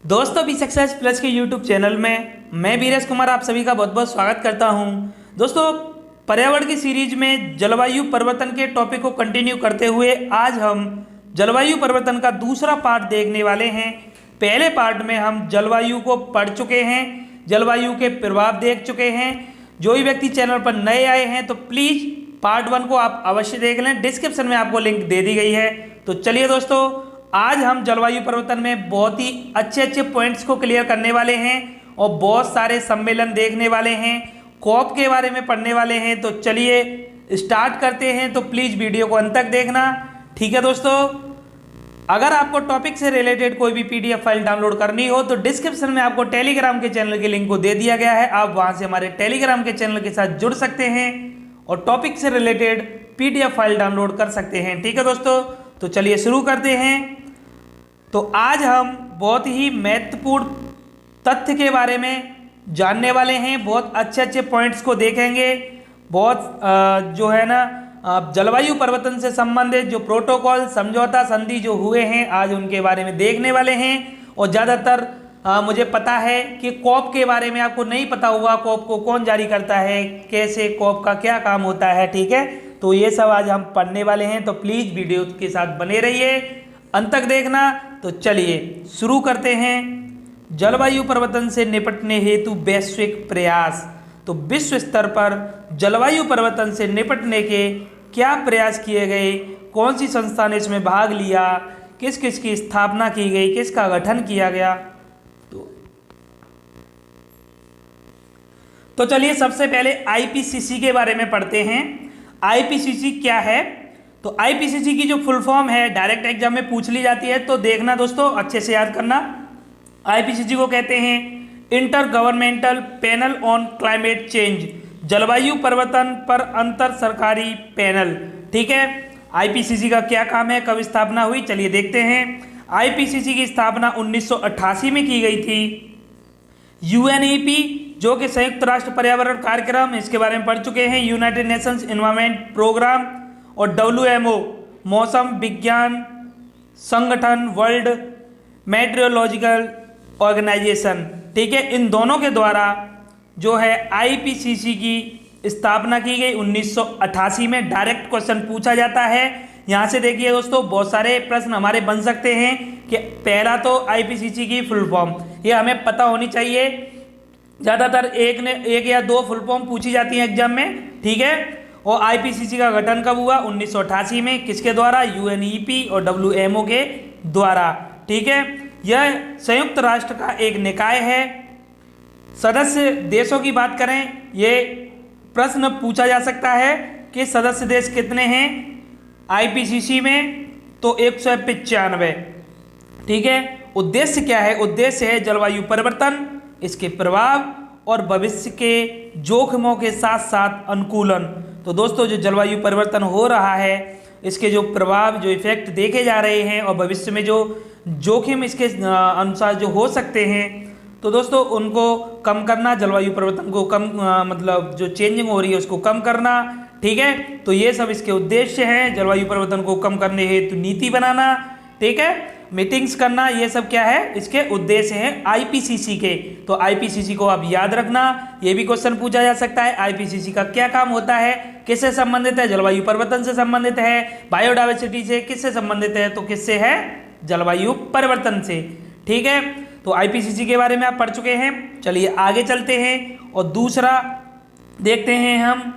दोस्तों B success plus के YouTube channel में मैं बीरेश कुमार आप सभी का बहुत बहुत स्वागत करता हूं। दोस्तों पर्यावरण की सीरीज में जलवायु परिवर्तन के टॉपिक को कंटिन्यू करते हुए आज हम जलवायु परिवर्तन का दूसरा पार्ट देखने वाले हैं। पहले पार्ट में हम जलवायु को पढ़ चुके हैं, जलवायु के प्रभाव देख चुके हैं। जो भी व्यक्ति चैनल पर नए आए हैं तो प्लीज़ पार्ट 1 को आप अवश्य देख लें, डिस्क्रिप्शन में आपको लिंक दे दी गई है। तो चलिए दोस्तों, आज हम जलवायु परिवर्तन में बहुत ही अच्छे पॉइंट्स को क्लियर करने वाले हैं और बहुत सारे सम्मेलन देखने वाले हैं, कॉप के बारे में पढ़ने वाले हैं। तो चलिए स्टार्ट करते हैं। तो प्लीज़ वीडियो को अंत तक देखना, ठीक है दोस्तों। अगर आपको टॉपिक से रिलेटेड कोई भी पीडीएफ फाइल डाउनलोड करनी हो तो डिस्क्रिप्शन में आपको टेलीग्राम के चैनल के लिंक को दे दिया गया है। आप वहां से हमारे टेलीग्राम के चैनल के साथ जुड़ सकते हैं और टॉपिक से रिलेटेड पीडीएफ फाइल डाउनलोड कर सकते हैं, ठीक है दोस्तों। तो चलिए शुरू करते हैं। तो आज हम बहुत ही महत्वपूर्ण तथ्य के बारे में जानने वाले हैं, बहुत अच्छे पॉइंट्स को देखेंगे। बहुत जो है ना जलवायु परिवर्तन से संबंधित जो प्रोटोकॉल, समझौता, संधि जो हुए हैं आज उनके बारे में देखने वाले हैं। और ज़्यादातर मुझे पता है कि कॉप के बारे में आपको नहीं पता होगा, कॉप को कौन जारी करता है, कैसे कॉप का क्या काम होता है, ठीक है। तो ये सब आज हम पढ़ने वाले हैं, तो प्लीज़ वीडियो के साथ बने रहिए, अंत तक देखना। तो चलिए शुरू करते हैं। जलवायु परिवर्तन से निपटने हेतु वैश्विक प्रयास। तो विश्व स्तर पर जलवायु परिवर्तन से निपटने के क्या प्रयास किए गए, कौन सी संस्था ने इसमें भाग लिया, किस किस की स्थापना की गई, किसका गठन किया गया। तो चलिए सबसे पहले आईपीसीसी के बारे में पढ़ते हैं। आईपीसीसी क्या है? तो आईपीसीसी की जो फुल फॉर्म है डायरेक्ट एग्जाम में पूछ ली जाती है, तो देखना दोस्तों, अच्छे से याद करना। आईपीसीसी को कहते हैं inter governmental panel on climate change, जलवायु परिवर्तन पर अंतर सरकारी पैनल, ठीक है। आईपीसीसी का क्या काम है, कब स्थापना हुई, चलिए देखते हैं। आईपीसीसी की स्थापना 1988 में की गई थी। यूएनईपी जो कि संयुक्त राष्ट्र पर्यावरण कार्यक्रम, इसके बारे में पढ़ चुके हैं। यूनाइटेड नेशंस एनवायरनमेंट प्रोग्राम और डब्ल्यूएमओ मौसम विज्ञान संगठन, वर्ल्ड मेट्रोलॉजिकल ऑर्गेनाइजेशन, ठीक है। इन दोनों के द्वारा जो है आईपीसीसी की स्थापना की गई 1988 में। डायरेक्ट क्वेश्चन पूछा जाता है यहाँ से। देखिए दोस्तों, बहुत सारे प्रश्न हमारे बन सकते हैं कि पहला तो आईपीसीसी की फुल फॉर्म ये हमें पता होनी चाहिए। ज़्यादातर एक या दो फुल फॉर्म पूछी जाती है एग्जाम में, ठीक है। और आईपीसीसी का गठन कब हुआ? 1988 में। किसके द्वारा? यूएनईपी और डब्ल्यूएमओ के द्वारा, ठीक है। यह संयुक्त राष्ट्र का एक निकाय है। सदस्य देशों की बात करें, ये प्रश्न पूछा जा सकता है कि सदस्य देश कितने हैं आईपीसीसी में, तो 195, ठीक है। उद्देश्य क्या है? उद्देश्य है जलवायु परिवर्तन, इसके प्रभाव और भविष्य के जोखिमों के साथ साथ अनुकूलन। तो दोस्तों, जो जलवायु परिवर्तन हो रहा है, इसके जो प्रभाव, जो इफेक्ट देखे जा रहे हैं और भविष्य में जो जोखिम इसके अनुसार जो हो सकते हैं, तो दोस्तों उनको कम करना, जलवायु परिवर्तन को कम मतलब जो चेंजिंग हो रही है उसको कम करना, ठीक है। तो ये सब इसके उद्देश्य हैं। जलवायु परिवर्तन को कम करने हेतु नीति बनाना, ठीक है, मीटिंग्स करना, ये सब क्या है, इसके उद्देश्य हैं आईपीसीसी के। तो आईपीसीसी को आप याद रखना। ये भी क्वेश्चन पूछा जा सकता है, आईपीसीसी का क्या काम होता है, किससे संबंधित है? जलवायु परिवर्तन से संबंधित है। बायोडाइवर्सिटी से किससे संबंधित है? तो किससे है? जलवायु परिवर्तन से, ठीक है। तो आईपीसीसी के बारे में आप पढ़ चुके हैं। चलिए आगे चलते हैं और दूसरा देखते हैं हम।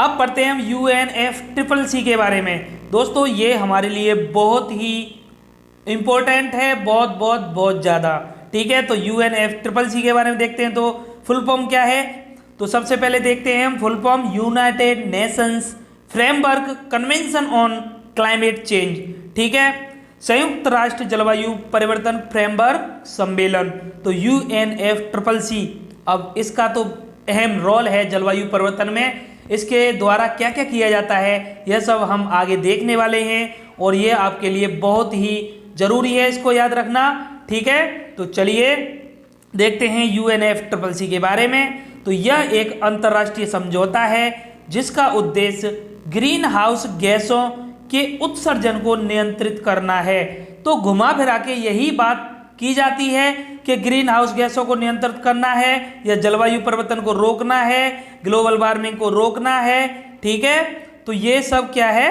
अब पढ़ते हैं हम यूएनएफसीसीसी के बारे में। दोस्तों ये हमारे लिए बहुत ही इम्पोर्टेंट है, बहुत ज़्यादा, ठीक है। तो यूएनएफसीसीसी के बारे में देखते हैं। तो फुल फॉर्म क्या है? तो सबसे पहले देखते हैं हम full form, United Nations framework convention on climate change, ठीक है। संयुक्त राष्ट्र जलवायु परिवर्तन फ्रेमवर्क सम्मेलन, तो यूएनएफसीसीसी। अब इसका तो अहम रोल है जलवायु परिवर्तन में, इसके द्वारा क्या क्या किया जाता है यह सब हम आगे देखने वाले हैं और ये आपके लिए बहुत ही ज़रूरी है, इसको याद रखना, ठीक है। तो चलिए देखते हैं यूएनएफसीसीसी के बारे में। तो यह एक अंतर्राष्ट्रीय समझौता है जिसका उद्देश्य ग्रीन हाउस गैसों के उत्सर्जन को नियंत्रित करना है। तो घुमा फिरा के यही बात की जाती है कि ग्रीन हाउस गैसों को नियंत्रित करना है या जलवायु परिवर्तन को रोकना है, ग्लोबल वार्मिंग को रोकना है। ठीक है, तो ये सब क्या है,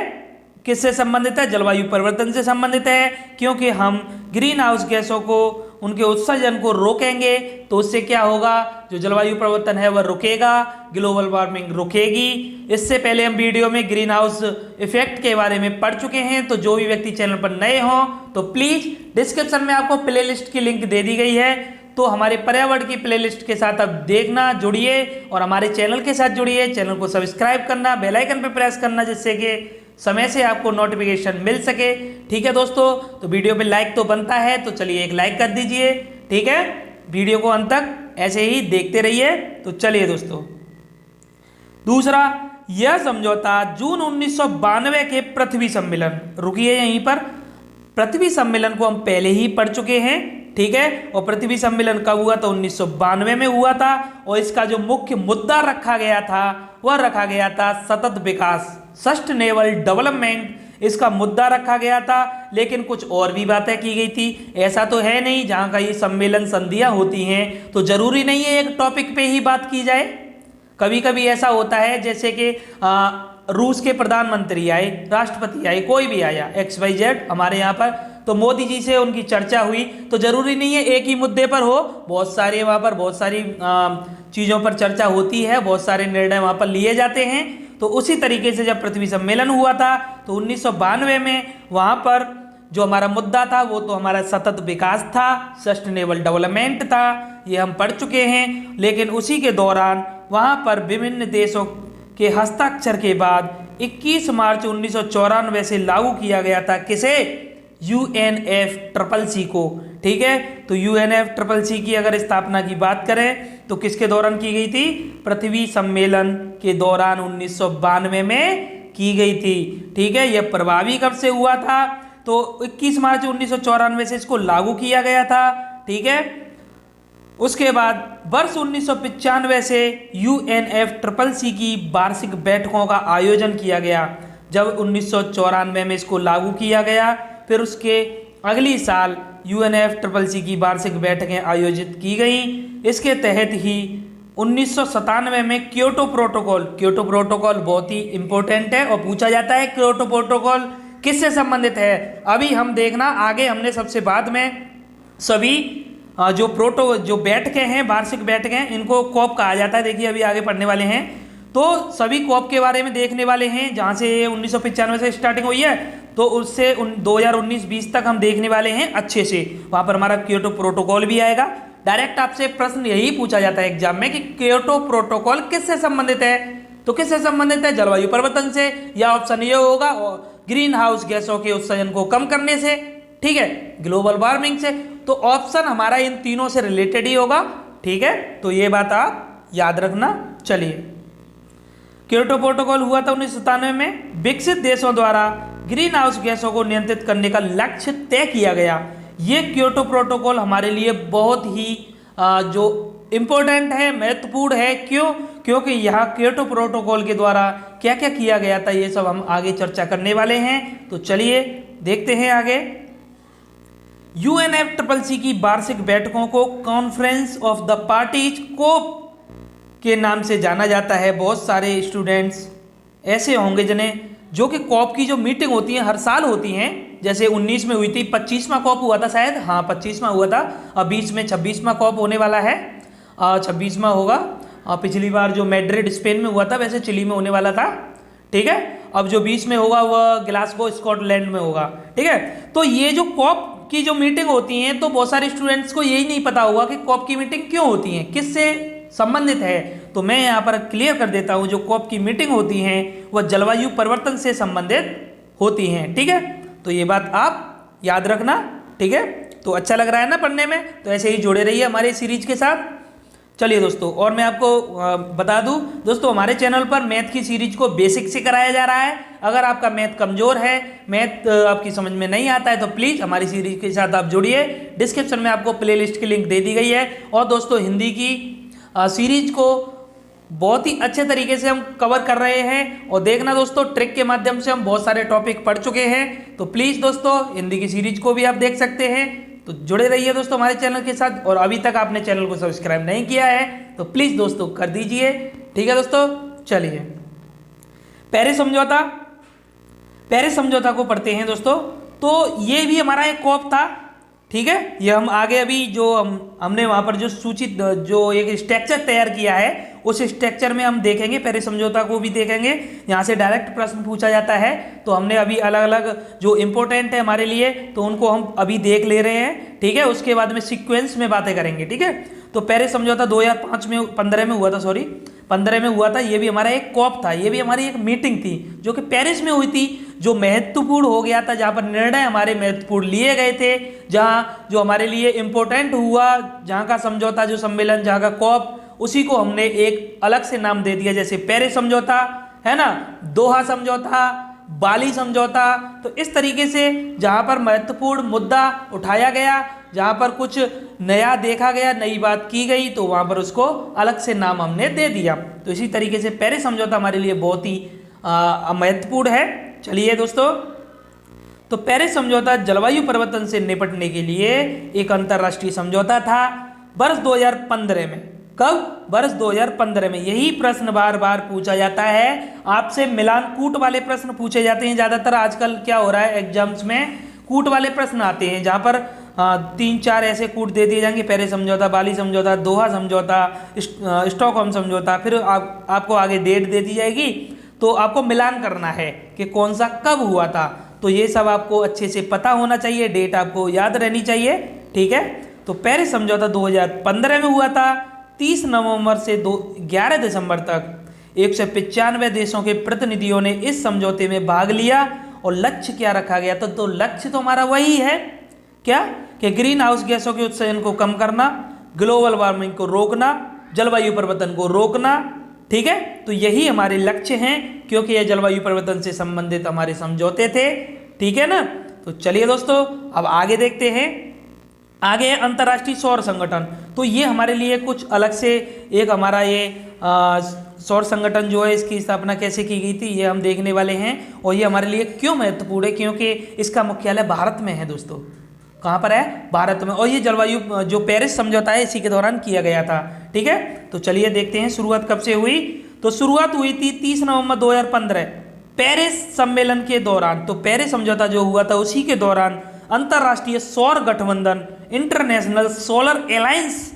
किससे संबंधित है, जलवायु परिवर्तन से संबंधित है, क्योंकि हम ग्रीन हाउस गैसों को, उनके उत्सर्जन को रोकेंगे तो उससे क्या होगा, जो जलवायु परिवर्तन है वह रुकेगा, ग्लोबल वार्मिंग रुकेगी। इससे पहले हम वीडियो में ग्रीन हाउस इफेक्ट के बारे में पढ़ चुके हैं, तो जो भी व्यक्ति चैनल पर नए हों तो प्लीज़ डिस्क्रिप्शन में आपको प्लेलिस्ट की लिंक दे दी गई है, तो हमारे पर्यावरण की प्लेलिस्ट के साथ आप देखना, जुड़िए और हमारे चैनल के साथ जुड़िए। चैनल को सब्सक्राइब करना, बेल आइकन पर प्रेस करना, जिससे कि समय से आपको नोटिफिकेशन मिल सके। ठीक है दोस्तों, तो वीडियो पे लाइक तो बनता है, तो चलिए एक लाइक कर दीजिए। ठीक है, वीडियो को अंत तक ऐसे ही देखते रहिए। तो चलिए दोस्तों, दूसरा, यह समझौता जून 1992 के पृथ्वी सम्मेलन, रुकिए यहीं पर, पृथ्वी सम्मेलन को हम पहले ही पढ़ चुके हैं। ठीक है, और पृथ्वी सम्मेलन कब हुआ था, 1992 में हुआ था, और इसका जो मुख्य मुद्दा रखा गया था वह रखा गया था सतत विकास, सस्टेनेबल डेवलपमेंट, इसका मुद्दा रखा गया था। लेकिन कुछ और भी बातें की गई थी, ऐसा तो है नहीं, जहाँ का ये सम्मेलन संधियाँ होती हैं तो जरूरी नहीं है एक टॉपिक पे ही बात की जाए। कभी कभी ऐसा होता है जैसे कि रूस के प्रधानमंत्री आए, राष्ट्रपति आए, कोई भी आया XYZ हमारे यहाँ पर, तो मोदी जी से उनकी चर्चा हुई, तो जरूरी नहीं है एक ही मुद्दे पर हो, बहुत सारे वहाँ पर बहुत सारी चीज़ों पर चर्चा होती है, बहुत सारे निर्णय वहाँ पर लिए जाते हैं। तो उसी तरीके से जब पृथ्वी सम्मेलन हुआ था तो 1992 में वहाँ पर जो हमारा मुद्दा था वो तो हमारा सतत विकास था, सस्टेनेबल डेवलपमेंट था, ये हम पढ़ चुके हैं। लेकिन उसी के दौरान वहाँ पर विभिन्न देशों के हस्ताक्षर के बाद 21 मार्च 1994 से लागू किया गया था, किसे, UNFCCC को। ठीक है, तो UNFCCC की अगर स्थापना की बात करें तो किसके दौरान की गई थी, पृथ्वी सम्मेलन के दौरान 1992 में की गई थी। ठीक है, यह प्रभावी कब से हुआ था, तो 21 मार्च 1994 से इसको लागू किया गया था। ठीक है, उसके बाद वर्ष 1995 से UNFCCC की वार्षिक बैठकों का आयोजन किया गया। जब 1994 में इसको लागू किया गया, फिर उसके अगली साल UNFCCC की वार्षिक बैठकें आयोजित की गई। इसके तहत ही 1997 में क्योटो प्रोटोकॉल बहुत ही इंपॉर्टेंट है और पूछा जाता है क्योटो प्रोटोकॉल किससे संबंधित है। अभी हम देखना, आगे हमने सबसे बाद में सभी जो बैठकें हैं, वार्षिक बैठकें, इनको कॉप कहा जाता है। देखिए अभी आगे पढ़ने वाले हैं तो सभी कॉप के बारे में देखने वाले हैं, जहाँ से 1995 से स्टार्टिंग हुई है तो उससे 2019-20 तक हम देखने वाले हैं अच्छे से। वहाँ पर हमारा क्योटो प्रोटोकॉल भी आएगा। डायरेक्ट आपसे प्रश्न यही पूछा जाता है एग्जाम में कि क्योटो प्रोटोकॉल किससे संबंधित है, तो किससे संबंधित है, जलवायु परिवर्तन से, या ऑप्शन ये होगा ग्रीन हाउस गैसों के उत्सर्जन को कम करने से, ठीक है, ग्लोबल वार्मिंग से। तो ऑप्शन हमारा इन तीनों से रिलेटेड ही होगा। ठीक है, तो ये बात आप याद रखना। चलिए, क्योटो प्रोटोकॉल हुआ था 1997 में। विकसित देशों द्वारा ग्रीन हाउस गैसों को नियंत्रित करने का लक्ष्य तय किया गया। ये क्योटो प्रोटोकॉल हमारे लिए बहुत ही जो इम्पोर्टेंट है, महत्वपूर्ण है। क्यों? क्योंकि यहाँ क्योटो प्रोटोकॉल के द्वारा क्या क्या किया गया था, ये सब हम आगे चर्चा करने वाले हैं। तो चलिए देखते हैं आगे। UNFCCC की वार्षिक बैठकों को कॉन्फ्रेंस ऑफ द पार्टीज कोप के नाम से जाना जाता है। बहुत सारे स्टूडेंट्स ऐसे होंगे जिन्हें, जो कि कॉप की जो मीटिंग होती है हर साल होती हैं, जैसे 19 में हुई थी, 25वां कॉप हुआ था शायद, हाँ 25वां हुआ था। अब 20 में 26वां कॉप होने वाला है, 26वां होगा। पिछली बार जो मैड्रिड स्पेन में हुआ था, वैसे चिली में होने वाला था। ठीक है, अब जो 20 में होगा वह ग्लासगो स्कॉटलैंड में होगा। ठीक है, तो ये जो कॉप की जो मीटिंग होती हैं, तो बहुत सारे स्टूडेंट्स को यही नहीं पता होगा कि कॉप की मीटिंग क्यों होती है, किससे संबंधित है। तो मैं यहाँ पर क्लियर कर देता हूँ, जो कॉप की मीटिंग होती हैं वह जलवायु परिवर्तन से संबंधित होती हैं। ठीक है, तो ये बात आप याद रखना। ठीक है, तो अच्छा लग रहा है ना पढ़ने में, तो ऐसे ही जुड़े रहिए हमारे सीरीज के साथ। चलिए दोस्तों, और मैं आपको बता दूं दोस्तों, हमारे चैनल पर मैथ की सीरीज को बेसिक से कराया जा रहा है। अगर आपका मैथ कमज़ोर है, मैथ आपकी समझ में नहीं आता है, तो प्लीज़ हमारी सीरीज के साथ आप जुड़िए। डिस्क्रिप्शन में आपको प्लेलिस्ट की लिंक दे दी गई है। और दोस्तों, हिंदी की सीरीज को बहुत ही अच्छे तरीके से हम कवर कर रहे हैं। और देखना दोस्तों, ट्रिक के माध्यम से हम बहुत सारे टॉपिक पढ़ चुके हैं। तो प्लीज़ दोस्तों, हिंदी की सीरीज को भी आप देख सकते हैं। तो जुड़े रहिए दोस्तों हमारे चैनल के साथ, और अभी तक आपने चैनल को सब्सक्राइब नहीं किया है तो प्लीज़ दोस्तों कर दीजिए। ठीक है दोस्तों, चलिए पेरिस समझौता को पढ़ते हैं दोस्तों। तो ये भी हमारा एक कॉप था, ठीक है। ये हम आगे अभी जो हमने वहाँ पर जो सूचित जो एक स्ट्रक्चर तैयार किया है उस स्ट्रक्चर में हम देखेंगे, पेरिस समझौता को भी देखेंगे। यहाँ से डायरेक्ट प्रश्न पूछा जाता है, तो हमने अभी अलग अलग जो इम्पोर्टेंट है हमारे लिए तो उनको हम अभी देख ले रहे हैं, ठीक है। उसके बाद में सीक्वेंस में बातें करेंगे, ठीक है। तो पेरिस समझौता 2015 में हुआ था, 15 में हुआ था। ये भी हमारा एक कॉप था, ये भी हमारी एक मीटिंग थी जो कि पेरिस में हुई थी, जो महत्वपूर्ण हो गया था, जहाँ पर निर्णय हमारे महत्वपूर्ण लिए गए थे, जहाँ जो हमारे लिए इम्पोर्टेंट हुआ, जहाँ का समझौता जो सम्मेलन, जहाँ का कॉप, उसी को हमने एक अलग से नाम दे दिया, जैसे पेरिस समझौता है ना, दोहा समझौता, बाली समझौता। तो इस तरीके से जहाँ पर महत्वपूर्ण मुद्दा उठाया गया, जहाँ पर कुछ नया देखा गया, नई बात की गई, तो वहाँ पर उसको अलग से नाम हमने दे दिया। तो इसी तरीके से पेरिस समझौता हमारे लिए बहुत ही महत्वपूर्ण है। चलिए दोस्तों, तो पेरिस समझौता जलवायु परिवर्तन से निपटने के लिए एक अंतर्राष्ट्रीय समझौता था वर्ष 2015 में। कब? वर्ष 2015 में। यही प्रश्न बार बार पूछा जाता है आपसे, मिलान कूट वाले प्रश्न पूछे जाते हैं ज़्यादातर। आजकल क्या हो रहा है, एग्जाम्स में कूट वाले प्रश्न आते हैं, जहाँ पर 3-4 ऐसे कूट दे दिए जाएंगे, पेरिस समझौता, बाली समझौता, दोहा समझौता, स्टॉकहोम समझौता, फिर आपको आगे डेट दे दी जाएगी, तो आपको मिलान करना है कि कौन सा कब हुआ था। तो ये सब आपको अच्छे से पता होना चाहिए, डेट आपको याद रहनी चाहिए, ठीक है। तो पेरिस समझौता 2015 में हुआ था। 30 नवंबर से 11 दिसंबर तक 195 देशों के प्रतिनिधियों ने इस समझौते में भाग लिया। और लक्ष्य क्या रखा गया था? तो लक्ष्य तो हमारा वही है, क्या कि ग्रीन हाउस गैसों के उत्सर्जन को कम करना, ग्लोबल वार्मिंग को रोकना, जलवायु परिवर्तन को रोकना, ठीक है। तो यही हमारे लक्ष्य हैं, क्योंकि ये जलवायु परिवर्तन से संबंधित हमारे समझौते थे, ठीक है ना। तो चलिए दोस्तों, अब आगे देखते हैं। आगे है अंतर्राष्ट्रीय सौर संगठन। तो ये हमारे लिए कुछ अलग से एक हमारा ये सौर संगठन जो है, इसकी स्थापना कैसे की गई थी ये हम देखने वाले हैं। और ये हमारे लिए क्यों महत्वपूर्ण है? क्योंकि इसका मुख्यालय भारत में है दोस्तों। कहाँ पर है? भारत में। और ये जलवायु जो पेरिस समझौता है इसी के दौरान किया गया था, ठीक है। तो चलिए देखते हैं शुरुआत कब से हुई। तो शुरुआत हुई थी 30 नवंबर 2015 पेरिस सम्मेलन के दौरान। तो पेरिस समझौता जो हुआ था उसी के दौरान अंतर्राष्ट्रीय सौर गठबंधन, इंटरनेशनल सोलर अलायंस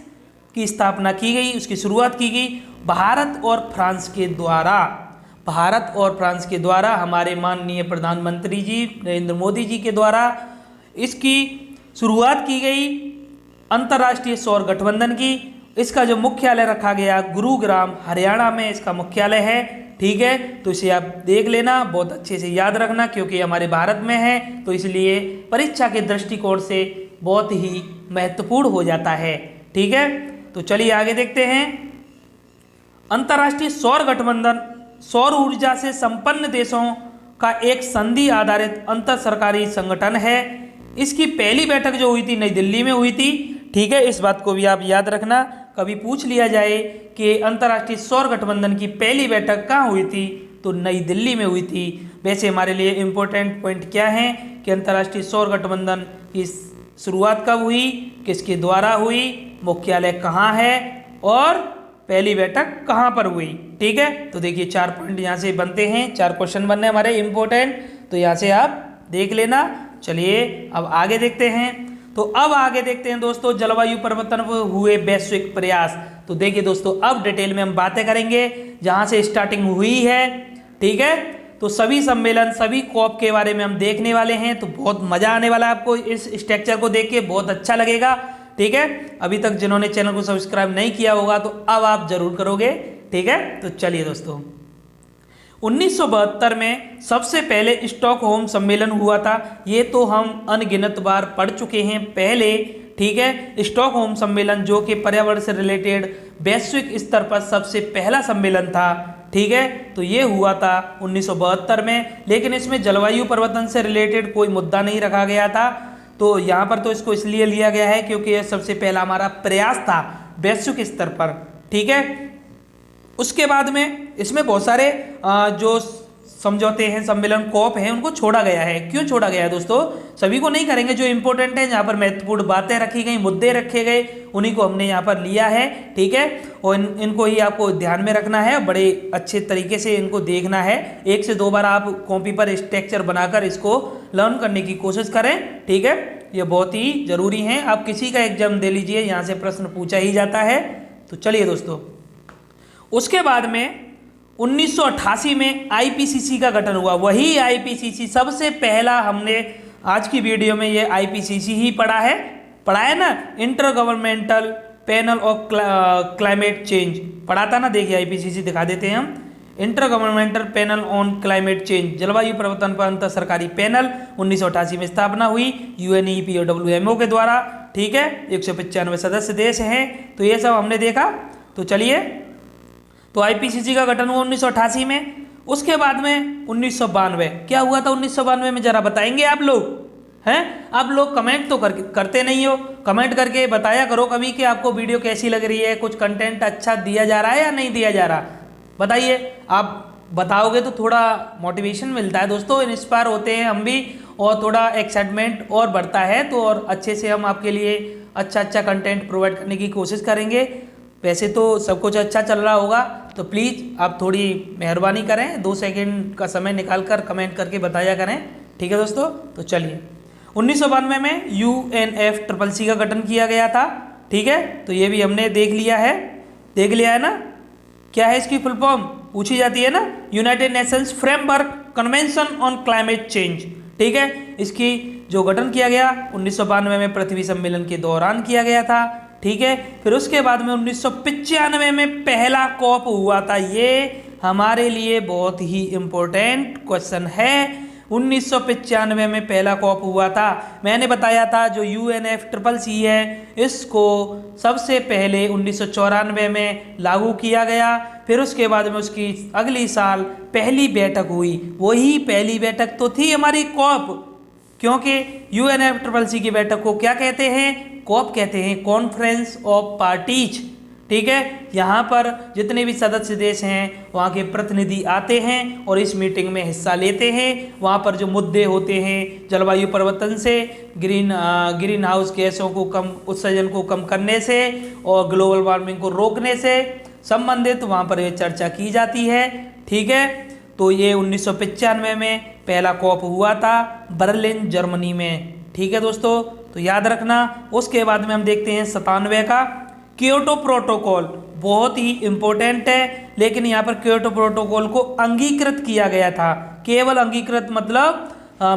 की स्थापना की गई, उसकी शुरुआत की गई भारत और फ्रांस के द्वारा। भारत और फ्रांस के द्वारा हमारे माननीय प्रधानमंत्री जी नरेंद्र मोदी जी के द्वारा इसकी शुरुआत की गई अंतर्राष्ट्रीय सौर गठबंधन की। इसका जो मुख्यालय रखा गया गुरुग्राम हरियाणा में इसका मुख्यालय है, ठीक है। तो इसे आप देख लेना, बहुत अच्छे से याद रखना, क्योंकि हमारे भारत में है तो इसलिए परीक्षा के दृष्टिकोण से बहुत ही महत्वपूर्ण हो जाता है, ठीक है। तो चलिए आगे देखते हैं। अंतर्राष्ट्रीय सौर गठबंधन सौर ऊर्जा से संपन्न देशों का एक संधि आधारित अंतर सरकारी संगठन है। इसकी पहली बैठक जो हुई थी नई दिल्ली में हुई थी, ठीक है। इस बात को भी आप याद रखना, कभी पूछ लिया जाए कि अंतर्राष्ट्रीय सौर गठबंधन की पहली बैठक कहाँ हुई थी, तो नई दिल्ली में हुई थी। वैसे हमारे लिए इम्पोर्टेंट पॉइंट क्या है कि अंतर्राष्ट्रीय सौर गठबंधन की शुरुआत कब हुई, किसके द्वारा हुई, मुख्यालय कहाँ है और पहली बैठक कहाँ पर हुई, ठीक है। तो देखिए 4 पॉइंट यहाँ से बनते हैं, 4 क्वेश्चन बनने हमारे इम्पोर्टेंट, तो यहाँ से आप देख लेना। चलिए अब आगे देखते हैं। तो अब आगे देखते हैं दोस्तों जलवायु परिवर्तन पर हुए वैश्विक प्रयास। तो देखिए दोस्तों, अब डिटेल में हम बातें करेंगे जहाँ से स्टार्टिंग हुई है, ठीक है। तो सभी सम्मेलन, सभी कॉप के बारे में हम देखने वाले हैं, तो बहुत मज़ा आने वाला है आपको, इस स्ट्रक्चर को देख के बहुत अच्छा लगेगा, ठीक है। अभी तक जिन्होंने चैनल को सब्सक्राइब नहीं किया होगा तो अब आप जरूर करोगे, ठीक है। तो चलिए दोस्तों, 1972 में सबसे पहले स्टॉकहोम सम्मेलन हुआ था। ये तो हम अनगिनत बार पढ़ चुके हैं पहले, ठीक है। स्टॉकहोम सम्मेलन जो कि पर्यावरण से रिलेटेड वैश्विक स्तर पर सबसे पहला सम्मेलन था, ठीक है। तो ये हुआ था 1972 में, लेकिन इसमें जलवायु परिवर्तन से रिलेटेड कोई मुद्दा नहीं रखा गया था। तो यहाँ पर तो इसको इसलिए लिया गया है क्योंकि यह सबसे पहला हमारा प्रयास था वैश्विक स्तर पर, ठीक है। उसके बाद में इसमें बहुत सारे जो समझौते हैं, सम्मेलन, कॉप हैं, उनको छोड़ा गया है। क्यों छोड़ा गया है दोस्तों? सभी को नहीं करेंगे, जो इंपॉर्टेंट है, जहाँ पर महत्वपूर्ण बातें रखी गई, मुद्दे रखे गए, उन्हीं को हमने यहाँ पर लिया है। ठीक है, और इनको ही आपको ध्यान में रखना है, बड़े अच्छे तरीके से इनको देखना है। 1 से 2 बार आप कॉपी पर स्ट्रक्चर बनाकर इसको लर्न करने की कोशिश करें। ठीक है, ये बहुत ही जरूरी है। आप किसी का एग्जाम दे लीजिए, यहाँ से प्रश्न पूछा ही जाता है। तो चलिए दोस्तों, उसके बाद में 1988 में आईपीसीसी का गठन हुआ। वही आईपीसीसी, सबसे पहला हमने आज की वीडियो में ये आईपीसीसी ही पढ़ा है ना, inter governmental panel of climate change पढ़ा था ना। देखिए आईपीसीसी दिखा देते हैं हम। Inter governmental panel on climate change, जलवायु परिवर्तन पर अंतर सरकारी पैनल, 1988 में स्थापना हुई यूएनईपी और डब्ल्यूएमओ के द्वारा। ठीक है, 195 सदस्य देश हैं। तो ये सब हमने देखा। तो चलिए, तो आईपीसीसी का गठन हुआ 1988 में। उसके बाद में 1992 क्या हुआ था? 1992 में जरा बताएंगे आप लोग हैं? आप लोग कमेंट तो करते नहीं हो। कमेंट करके बताया करो कभी कि आपको वीडियो कैसी लग रही है, कुछ कंटेंट अच्छा दिया जा रहा है या नहीं दिया जा रहा। बताइए, आप बताओगे तो थोड़ा मोटिवेशन मिलता है दोस्तों, इंस्पायर होते हैं हम भी, और थोड़ा एक्साइटमेंट और बढ़ता है। तो और अच्छे से हम आपके लिए अच्छा कंटेंट प्रोवाइड करने की कोशिश करेंगे। वैसे तो सब कुछ अच्छा चल रहा होगा, तो प्लीज़ आप थोड़ी मेहरबानी करें, 2 सेकंड का समय निकाल कर कमेंट करके बताया करें। ठीक है दोस्तों, तो चलिए, 1992 में UNFCCC का गठन किया गया था। ठीक है, तो ये भी हमने देख लिया है ना। क्या है इसकी फुल फॉर्म? पूछी जाती है ना, United Nations framework convention on climate change. ठीक है, इसकी जो गठन किया गया 1992 में पृथ्वी सम्मेलन के दौरान किया गया था। ठीक है, फिर उसके बाद में 1995 में पहला कॉप हुआ था। ये हमारे लिए बहुत ही इम्पोर्टेंट क्वेश्चन है। 1995 में पहला कॉप हुआ था। मैंने बताया था जो UNFCCC है, इसको सबसे पहले 1994 में लागू किया गया। फिर उसके बाद में उसकी अगली साल पहली बैठक हुई। वही पहली बैठक तो थी हमारी कॉप, क्योंकि UNFCCC की बैठक को क्या कहते हैं? कॉप कहते हैं, कॉन्फ्रेंस ऑफ पार्टीज। ठीक है, यहाँ पर जितने भी सदस्य देश हैं वहाँ के प्रतिनिधि आते हैं और इस मीटिंग में हिस्सा लेते हैं। वहाँ पर जो मुद्दे होते हैं, जलवायु परिवर्तन से, ग्रीन हाउस गैसों को उत्सर्जन को कम करने से और ग्लोबल वार्मिंग को रोकने से संबंधित, वहाँ पर ये चर्चा की जाती है। ठीक है, तो ये 1995 में पहला कॉप हुआ था बर्लिन, जर्मनी में। ठीक है दोस्तों, तो याद रखना। उसके बाद में हम देखते हैं 97 का क्योटो प्रोटोकॉल। बहुत ही इम्पोर्टेंट है, लेकिन यहाँ पर क्योटो प्रोटोकॉल को अंगीकृत किया गया था। केवल अंगीकृत मतलब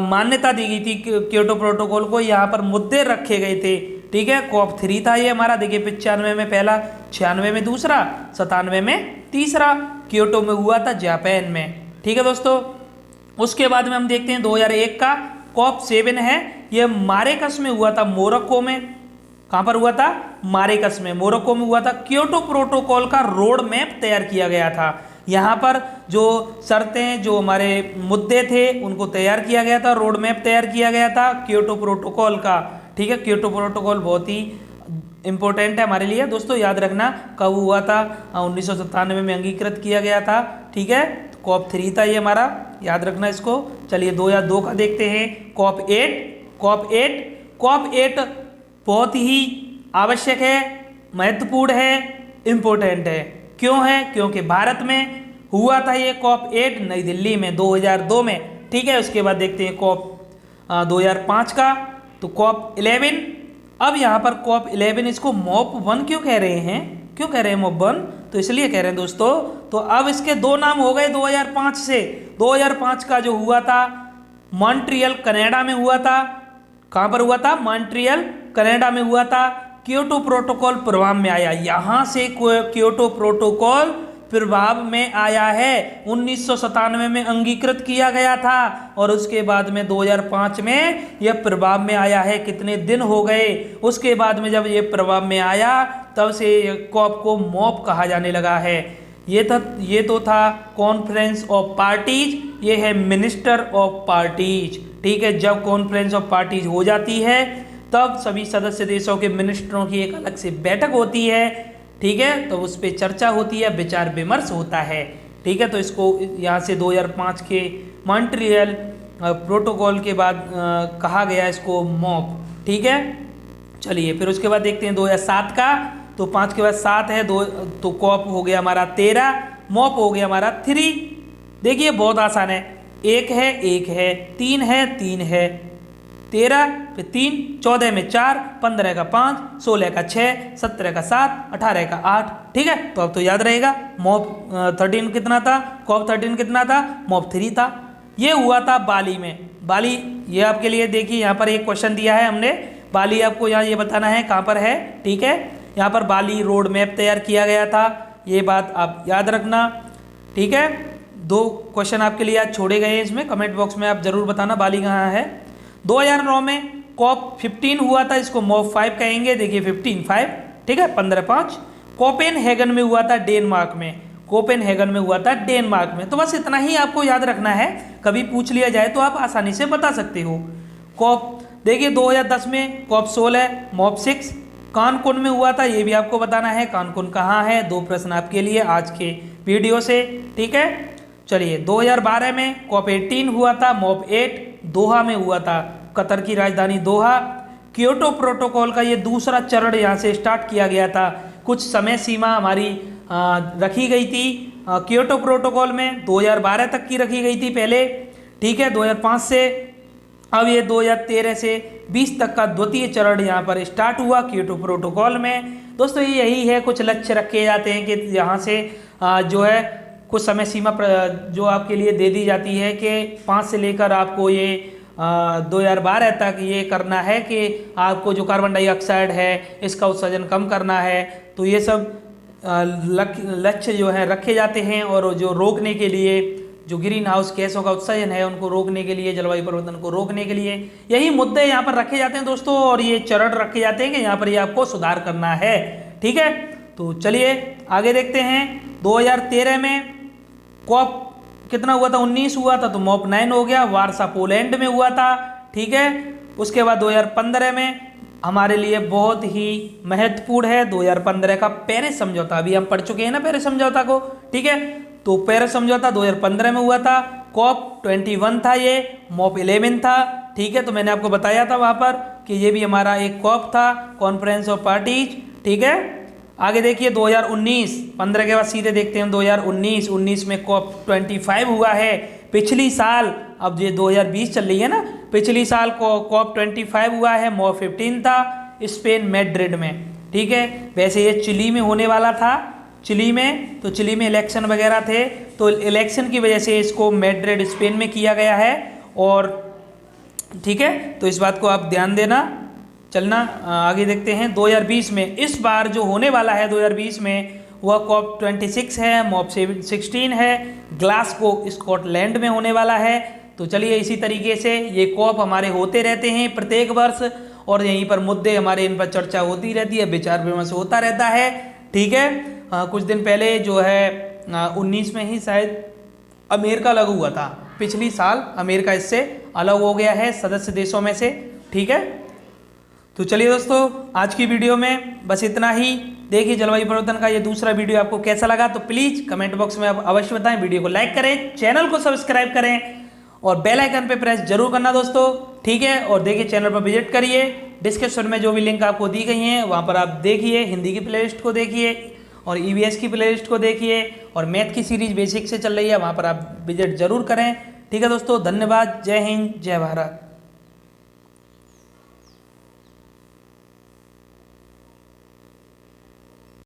मान्यता दी गई थी क्योटो प्रोटोकॉल को, यहाँ पर मुद्दे रखे गए थे। ठीक है, कॉप 3 था ये हमारा। देखिए 95 में पहला, 96 में दूसरा, 97 में तीसरा। क्योटो में हुआ था जापान में। ठीक है दोस्तों, उसके बाद में हम देखते हैं 2001 का कॉप 7 है। ये मारेकस में हुआ था, मोरक्को में। कहाँ पर हुआ था? मारेकस में, मोरक्को में हुआ था। क्योटो प्रोटोकॉल का रोड मैप तैयार किया गया था। यहाँ पर जो शर्तें, जो हमारे मुद्दे थे, उनको तैयार किया गया था, रोड मैप तैयार किया गया था क्योटो प्रोटोकॉल का। ठीक है, क्योटो प्रोटोकॉल बहुत ही इम्पोर्टेंट है हमारे लिए दोस्तों, याद रखना। कब हुआ था? 1997 में अंगीकृत किया गया था। ठीक है, कॉप 3 था ये हमारा, याद रखना इसको। चलिए 2002 का देखते हैं, कॉप 8 बहुत ही आवश्यक है, महत्वपूर्ण है, इम्पोर्टेंट है। क्यों है? क्योंकि भारत में हुआ था ये कॉप 8 नई दिल्ली में 2002 में। ठीक है, उसके बाद देखते हैं कॉप 2005 का, तो कॉप 11। अब यहाँ पर कॉप 11, इसको मॉप 1 क्यों कह रहे हैं? क्यों कह रहे हैं मॉप 1? तो इसलिए कह रहे हैं दोस्तों, तो अब इसके 2 नाम हो गए 2005 से। 2005 का जो हुआ था मॉन्ट्रियल, कनाडा में हुआ था। कहाँ पर हुआ था? मॉन्ट्रियल, कनाडा में हुआ था। क्योटो प्रोटोकॉल प्रभाव में आया, यहाँ से क्योटो प्रोटोकॉल प्रभाव में आया है। 1997 में अंगीकृत किया गया था और उसके बाद में 2005 में यह प्रभाव में आया है। कितने दिन हो गए? उसके बाद में जब ये प्रभाव में आया, तब से कॉप को मॉप कहा जाने लगा है। ये तो था कॉन्फ्रेंस ऑफ पार्टीज, ये है मिनिस्टर ऑफ पार्टीज। ठीक है, जब कॉन्फ्रेंस ऑफ पार्टीज हो जाती है, तब सभी सदस्य देशों के मिनिस्टरों की एक अलग से बैठक होती है। ठीक है, तो उस पर चर्चा होती है, विचार विमर्श होता है। ठीक है। तो इसको यहाँ से 2005 के मॉन्ट्रियल प्रोटोकॉल के बाद कहा गया इसको मॉप, ठीक है। चलिए फिर उसके बाद देखते हैं 2007 का। तो 5 के बाद 7 है, 2 तो कॉप हो गया हमारा 13, मॉप हो गया हमारा 3। देखिए बहुत आसान है, 1 है 1 है, 3 है 3 है, 13 फिर 3, 14 में 4, 15 का 5, 16 का 6, 17 का 7, 18 का 8, ठीक है। तो अब तो याद रहेगा मॉप 13 कितना था, कॉप 13 कितना था, मॉप 3 था। ये हुआ था बाली में। बाली ये आपके लिए देखिए यहाँ पर एक क्वेश्चन दिया है हमने, बाली आपको यहाँ ये बताना है कहाँ पर है, ठीक है। यहाँ पर बाली रोड मैप तैयार किया गया था, ये बात आप याद रखना, ठीक है। 2 क्वेश्चन आपके लिए आज छोड़े गए हैं इसमें, कमेंट बॉक्स में आप जरूर बताना बाली कहाँ है। 2009 में कॉप 15 हुआ था, इसको मॉप 5 कहेंगे। देखिए 15-5, ठीक है, 15-5। कोपेनहेगन में हुआ था डेनमार्क में, कोपेनहेगन में हुआ था डेनमार्क में। तो बस इतना ही आपको याद रखना है, कभी पूछ लिया जाए तो आप आसानी से बता सकते हो। कॉप देखिए 2010 में कॉप 16, मॉप 6 कानकुन में हुआ था, ये भी आपको बताना है कानकुन कहाँ है। 2 प्रश्न आपके लिए आज के वीडियो से, ठीक है। चलिए 2012 में कॉप 18 हुआ था, मॉप 8 दोहा में हुआ था, कतर की राजधानी दोहा। क्योटो प्रोटोकॉल का ये दूसरा चरण यहाँ से स्टार्ट किया गया था, कुछ समय सीमा हमारी रखी गई थी क्योटो प्रोटोकॉल में, 2012 तक की रखी गई थी पहले, ठीक है। 2005 से अब ये 2013 से 20 तक का द्वितीय चरण यहाँ पर स्टार्ट हुआ क्योटो प्रोटोकॉल में। दोस्तों ये यही है, कुछ लक्ष्य रखे जाते हैं कि यहाँ से जो है कुछ समय सीमा जो आपके लिए दे दी जाती है कि 5 से लेकर आपको ये 2012 तक ये करना है कि आपको जो कार्बन डाइऑक्साइड है इसका उत्सर्जन कम करना है। तो ये सब लक्ष्य जो है रखे जाते हैं, और जो रोकने के लिए जो ग्रीन हाउस गैसों का उत्सर्जन है उनको रोकने के लिए, जलवायु परिवर्तन को रोकने के लिए यही मुद्दे यहाँ पर रखे जाते हैं दोस्तों, और ये चरण रखे जाते हैं कि यहाँ पर ये आपको सुधार करना है, ठीक है। तो चलिए आगे देखते हैं। 2013 में कॉप कितना हुआ था, 19 हुआ था, तो मॉप 9 हो गया, वारसा पोलैंड में हुआ था, ठीक है। उसके बाद 2015 में हमारे लिए बहुत ही महत्वपूर्ण है 2015 का पेरिस समझौता, अभी हम पढ़ चुके हैं ना पेरिस समझौता को, ठीक है। तो पेरिस समझौता 2015 में हुआ था, कॉप 21 था ये, मॉप 11 था, ठीक है। तो मैंने आपको बताया था वहाँ पर कि ये भी हमारा एक कॉप था, कॉन्फ्रेंस ऑफ पार्टीज, ठीक है। आगे देखिए 2019, 15 के बाद सीधे देखते हैं 2019 में कॉप 25 हुआ है पिछली साल, अब ये 2020 चल रही है ना, पिछली साल कॉप 25 हुआ है, मॉप 15 था, स्पेन मैड्रिड में, ठीक है। वैसे ये चिली में होने वाला था, चिली में, तो चिली में इलेक्शन वगैरह थे, तो इलेक्शन की वजह से इसको मैड्रिड स्पेन में किया गया है, और ठीक है। तो इस बात को आप ध्यान देना, चलना आगे देखते हैं। 2020 में इस बार जो होने वाला है 2020 में वह कॉप 26 है, मॉप 16 है, ग्लासगो स्कॉटलैंड में होने वाला है। तो चलिए इसी तरीके से ये कॉप हमारे होते रहते हैं प्रत्येक वर्ष, और यहीं पर मुद्दे हमारे इन पर चर्चा होती रहती है, विचार विमर्श होता रहता है, ठीक है। कुछ दिन पहले जो है 19 में ही शायद अमेरिका अलग हुआ था, पिछली साल अमेरिका इससे अलग हो गया है सदस्य देशों में से, ठीक है। तो चलिए दोस्तों आज की वीडियो में बस इतना ही। देखिए जलवायु परिवर्तन का ये दूसरा वीडियो आपको कैसा लगा तो प्लीज़ कमेंट बॉक्स में आप अवश्य बताएं, वीडियो को लाइक करें, चैनल को सब्सक्राइब करें और बेल आइकन पे प्रेस जरूर करना दोस्तों, ठीक है। और देखिए चैनल पर विजिट करिए, डिस्क्रिप्शन में जो भी लिंक आपको दी गई हैं वहाँ पर आप देखिए, हिंदी की प्लेलिस्ट को देखिए और EVS की प्लेलिस्ट को देखिए, और मैथ की सीरीज बेसिक से चल रही है वहाँ पर आप विजिट जरूर करें, ठीक है दोस्तों। धन्यवाद, जय हिंद, जय भारत।